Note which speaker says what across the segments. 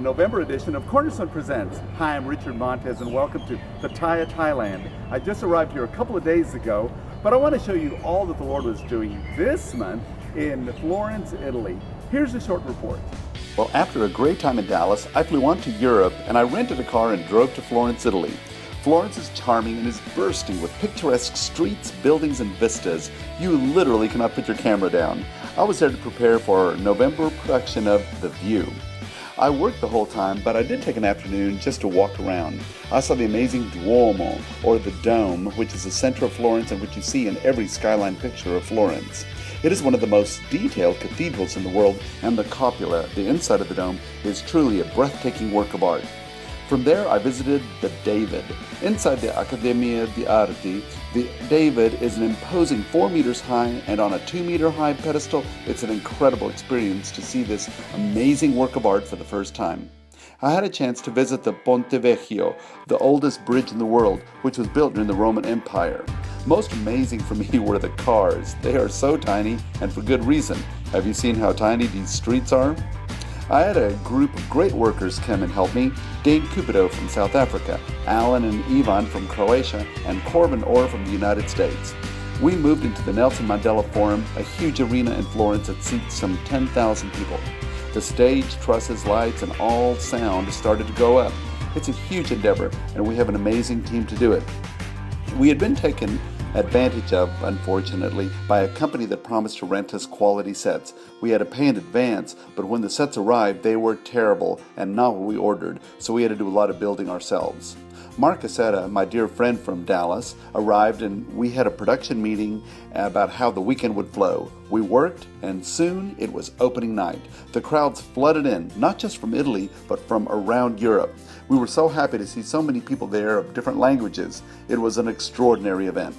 Speaker 1: November edition of Cornerstone Presents. Hi, I'm Richard Montez and welcome to Pattaya, Thailand. I just arrived here a couple of days ago, but I want to show you all that the Lord was doing this month in Florence, Italy. Here's a short report.
Speaker 2: Well, after a great time in Dallas, I flew on to Europe and I rented a car and drove to Florence, Italy. Florence is charming and is bursting with picturesque streets, buildings, and vistas. You literally cannot put your camera down. I was there to prepare for our November production of The View. I worked the whole time, but I did take an afternoon just to walk around. I saw the amazing Duomo, or the Dome, which is the center of Florence and which you see in every skyline picture of Florence. It is one of the most detailed cathedrals in the world, and the cupola, the inside of the dome, is truly a breathtaking work of art. From there, I visited the David. Inside the Accademia di Arti, the David is an imposing 4 meters high, and on a 2-meter high pedestal, it's an incredible experience to see this amazing work of art for the first time. I had a chance to visit the Ponte Vecchio, the oldest bridge in the world, which was built during the Roman Empire. Most amazing for me were the cars. They are so tiny, and for good reason. Have you seen how tiny these streets are? I had a group of great workers come and help me. Dave Cupido from South Africa, Alan and Ivan from Croatia, and Corbin Orr from the United States. We moved into the Nelson Mandela Forum, a huge arena in Florence that seats some 10,000 people. The stage, trusses, lights, and all sound started to go up. It's a huge endeavor, and we have an amazing team to do it. We had been taken advantage of, unfortunately, by a company that promised to rent us quality sets. We had to pay in advance, but when the sets arrived, they were terrible and not what we ordered, so we had to do a lot of building ourselves. Mark Casetta, my dear friend from Dallas, arrived and we had a production meeting about how the weekend would flow. We worked, and soon it was opening night. The crowds flooded in, not just from Italy, but from around Europe. We were so happy to see so many people there of different languages. It was an extraordinary event.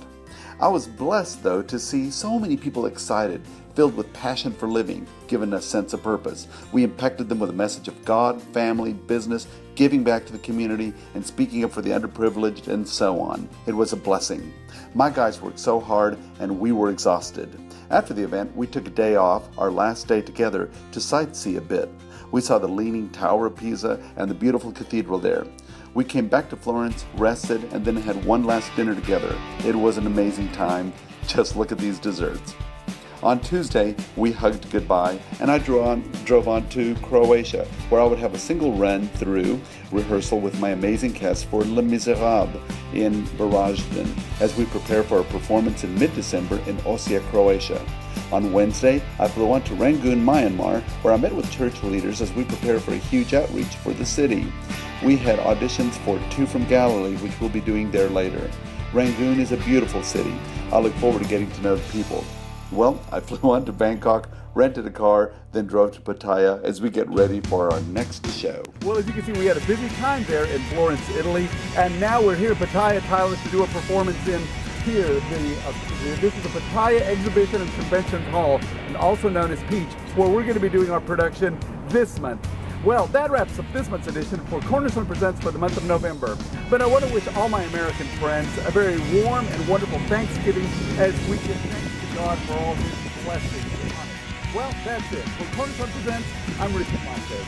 Speaker 2: I was blessed, though, to see so many people excited, filled with passion for living, given a sense of purpose. We impacted them with a message of God, family, business, giving back to the community, and speaking up for the underprivileged, and so on. It was a blessing. My guys worked so hard, and we were exhausted. After the event, we took a day off, our last day together, to sightsee a bit. We saw the Leaning Tower of Pisa and the beautiful cathedral there. We came back to Florence, rested, and then had one last dinner together. It was an amazing time. Just look at these desserts. On Tuesday, we hugged goodbye, and I drove on to Croatia, where I would have a single run-through rehearsal with my amazing cast for Les Miserables in Varaždin, as we prepare for a performance in mid-December in Osijek, Croatia. On Wednesday, I flew on to Rangoon, Myanmar, where I met with church leaders as we prepare for a huge outreach for the city. We had auditions for Two from Galilee, which we'll be doing there later. Rangoon is a beautiful city. I look forward to getting to know the people. Well, I flew on to Bangkok, rented a car, then drove to Pattaya as we get ready for our next show.
Speaker 1: Well, as you can see, we had a busy time there in Florence, Italy, and now we're here at Pattaya, Thailand to do a performance in here. This is the Pattaya Exhibition and Convention Hall, and also known as Peach, where we're going to be doing our production this month. Well, that wraps up this month's edition for Cornerstone Presents for the month of November. But I want to wish all my American friends a very warm and wonderful Thanksgiving as we give thanks to God for all His blessings. Well, that's it. For Cornerstone Presents, I'm Richard Montez.